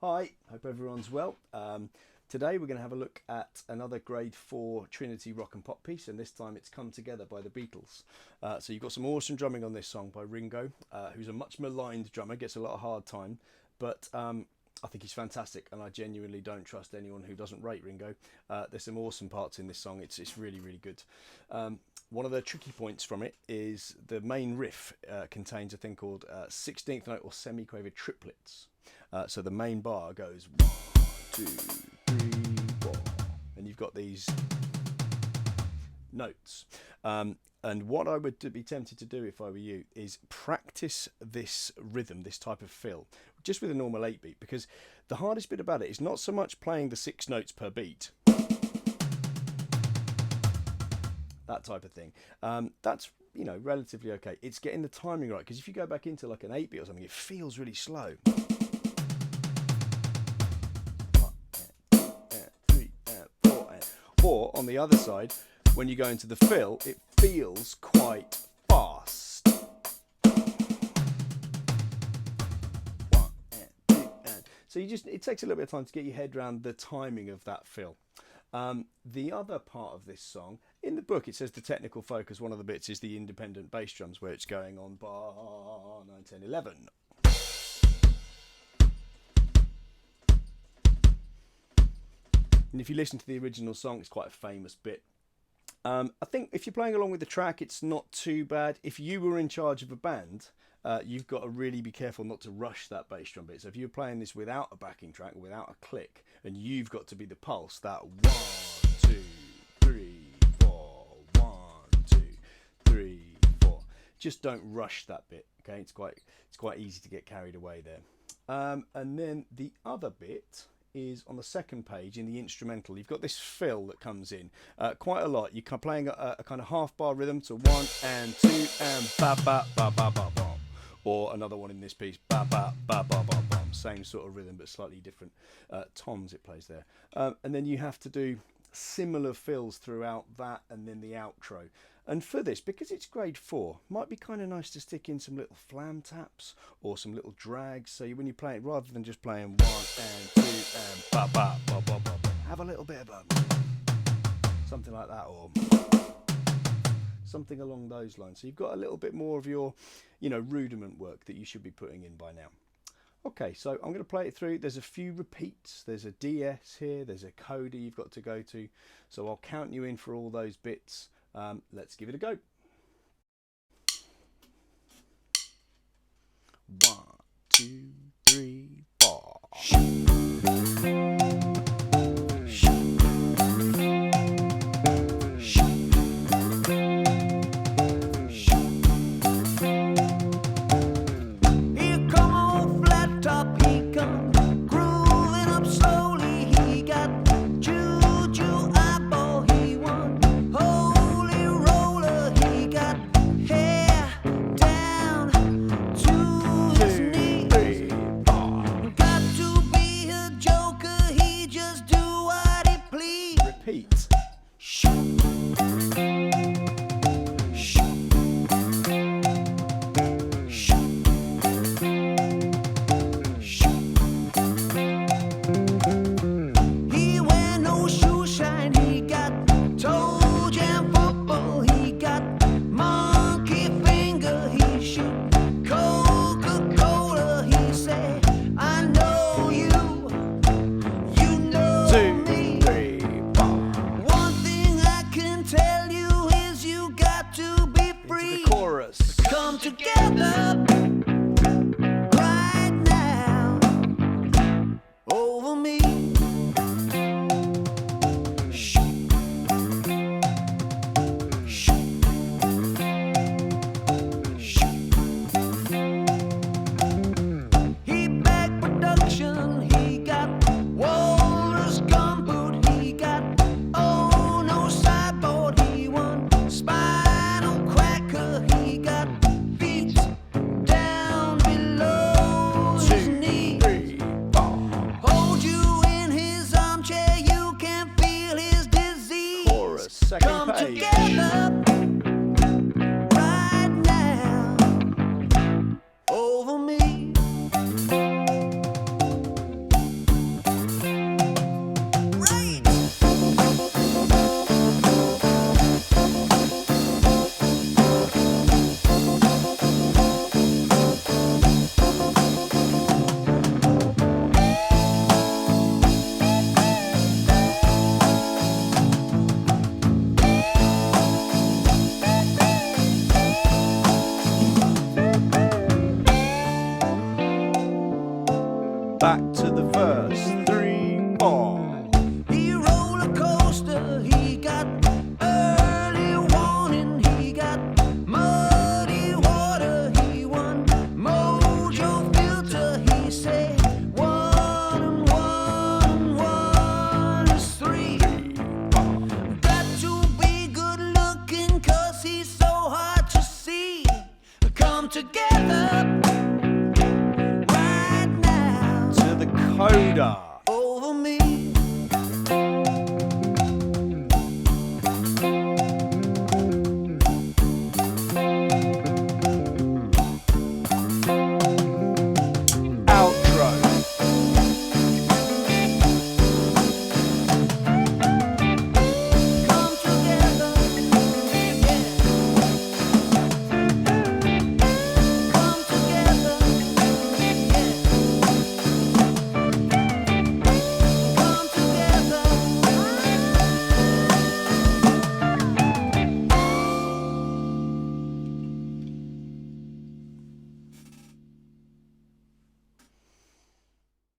Hi, hope everyone's well. Today we're going to have a look at another grade 4 Trinity rock and pop piece, and this time it's Come Together by the Beatles. So you've got some awesome drumming on this song by Ringo, who's a much maligned drummer, gets a lot of hard time, but I think he's fantastic, and I genuinely don't trust anyone who doesn't rate Ringo. There's some awesome parts in this song. It's really, really good. One of the tricky points from it is the main riff contains a thing called 16th note or semi-quavered triplets. So the main bar goes 1, 2, 3, 4, and you've got these notes. And what I would be tempted to do if I were you is practice this rhythm, this type of fill, just with a normal 8-beat, because the hardest bit about it is not so much playing the 6 notes per beat, that type of thing. That's, you know, relatively okay. It's getting the timing right, because if you go back into like an 8-beat or something, it feels really slow. 4 on the other side, when you go into the fill, it feels quite fast. 1 and 2 and so it takes a little bit of time to get your head around the timing of that fill. The other part of this song, in the book it says the technical focus, one of the bits is the independent bass drums, where it's going on bar 9, 10, 11. And if you listen to the original song, it's quite a famous bit. I think if you're playing along with the track, it's not too bad. If you were in charge of a band, you've got to really be careful not to rush that bass drum bit. So if you're playing this without a backing track, without a click, and you've got to be the pulse, that 1, 2, 3, 4, 1, 2, 3, 4. Just don't rush that bit. Okay, it's quite easy to get carried away there. And then the other bit is on the second page in the instrumental. You've got this fill that comes in quite a lot. You're playing a kind of half bar rhythm to 1 and 2 and ba ba ba ba ba bum, or another one in this piece, ba ba ba ba ba bum. Same sort of rhythm but slightly different toms it plays there. And then you have to do similar fills throughout that, and then the outro. And for this, because it's grade 4, might be kind of nice to stick in some little flam taps or some little drags, so when you play it, rather than just playing 1 and 2 and ba ba ba ba ba, have a little bit of something like that, or something along those lines. So you've got a little bit more of your, rudiment work that you should be putting in by now. Okay, so I'm going to play it through. There's a few repeats. There's a DS here. There's a coda you've got to go to. So I'll count you in for all those bits. Let's give it a go. 1, 2, 3, 4. Repeat. Come together right now over me. He back production, he got Walrus gumboot, he got oh no sideboard, he won Spinal Cracker, he got down below his knee. 2, 3, 4. Hold you in his armchair, you can feel his disease. Chorus, second page. Come together.